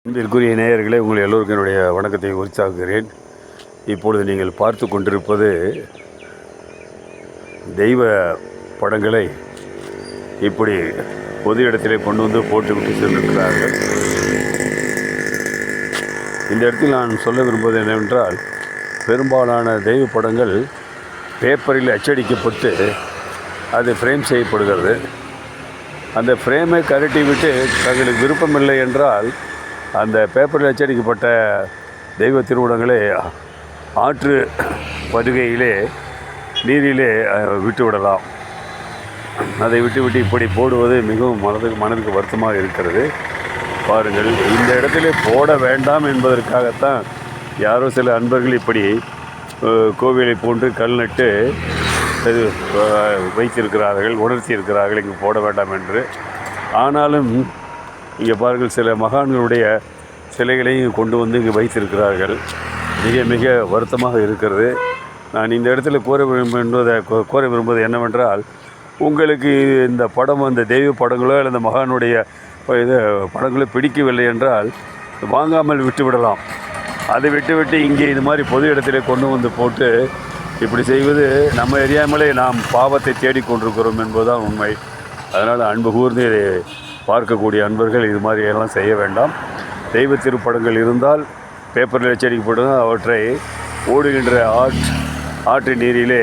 அன்பிற்குரிய நேயர்களே, உங்கள் எல்லோருக்கும் என்னுடைய வணக்கத்தை உற்சாகுகிறேன். இப்பொழுது நீங்கள் பார்த்து கொண்டிருப்பது தெய்வ படங்களை இப்படி பொது இடத்திலே கொண்டு வந்து போட்டுவிட்டு சென்றிருக்கிறார்கள். இந்த இடத்தில் நான் சொல்ல விரும்புவது என்னவென்றால், பெரும்பாலான தெய்வ படங்கள் பேப்பரில் அச்சடிக்கப்பட்டு அது ஃப்ரேம் செய்யப்படுகிறது. அந்த ஃப்ரேமை கழட்டி விட்டு தங்களுக்கு விருப்பமில்லை என்றால் அந்த பேப்பரில் அச்சடிக்கப்பட்ட தெய்வ திருவுடங்களை ஆற்று படுகையிலே நீரிலே விட்டு விடலாம். அதை விட்டு இப்படி போடுவது மிகவும் மனதுக்கு வருத்தமாக இருக்கிறது. பாருங்கள், இந்த இடத்திலே போட வேண்டாம் என்பதற்காகத்தான் யாரோ சில அன்பர்கள் இப்படி கோவிலை போன்று கல் நட்டு வைத்திருக்கிறார்கள், உணர்த்தியிருக்கிறார்கள் இங்கு போட வேண்டாம் என்று. ஆனாலும் இங்கே பாருங்கள், சில மகான்களுடைய சிலைகளையும் கொண்டு வந்து இங்கே வைத்திருக்கிறார்கள். மிக வருத்தமாக இருக்கிறது. நான் இந்த இடத்துல கூற விரும்புவது என்னவென்றால், உங்களுக்கு இந்த படம், அந்த தெய்வ படங்களோ இல்லை இந்த மகானுடைய இது படங்களோ பிடிக்கவில்லை என்றால் வாங்காமல் விட்டு விடலாம். அதை விட்டு இங்கே இது மாதிரி பொது இடத்திலே கொண்டு வந்து போட்டு இப்படி செய்வது நம்ம அறியாமலே நாம் பாவத்தை தேடிக்கொண்டிருக்கிறோம் என்பதுதான் உண்மை. அதனால் அன்பு கூர்ந்து இதை பார்க்கக்கூடிய அன்பர்கள் இது மாதிரி எல்லாம் செய்ய வேண்டாம். தெய்வ திருப்படங்கள் இருந்தால் பேப்பரில் அச்சடிக்கப்படும், அவற்றை ஓடுகின்ற ஆற்று நீரிலே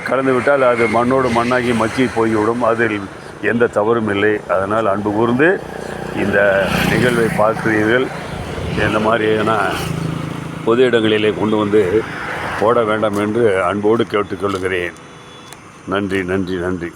கலந்து விட்டால் அது மண்ணோடு மண்ணாகி மக்கி போய்விடும். அதில் எந்த தவறும் இல்லை. அதனால் அன்பு கூர்ந்து இந்த நிகழ்வை பார்க்கிறீர்கள். இந்த மாதிரியான பொது இடங்களிலே கொண்டு வந்து போட வேண்டாம் என்று அன்போடு கேட்டுக்கொள்கிறேன். நன்றி.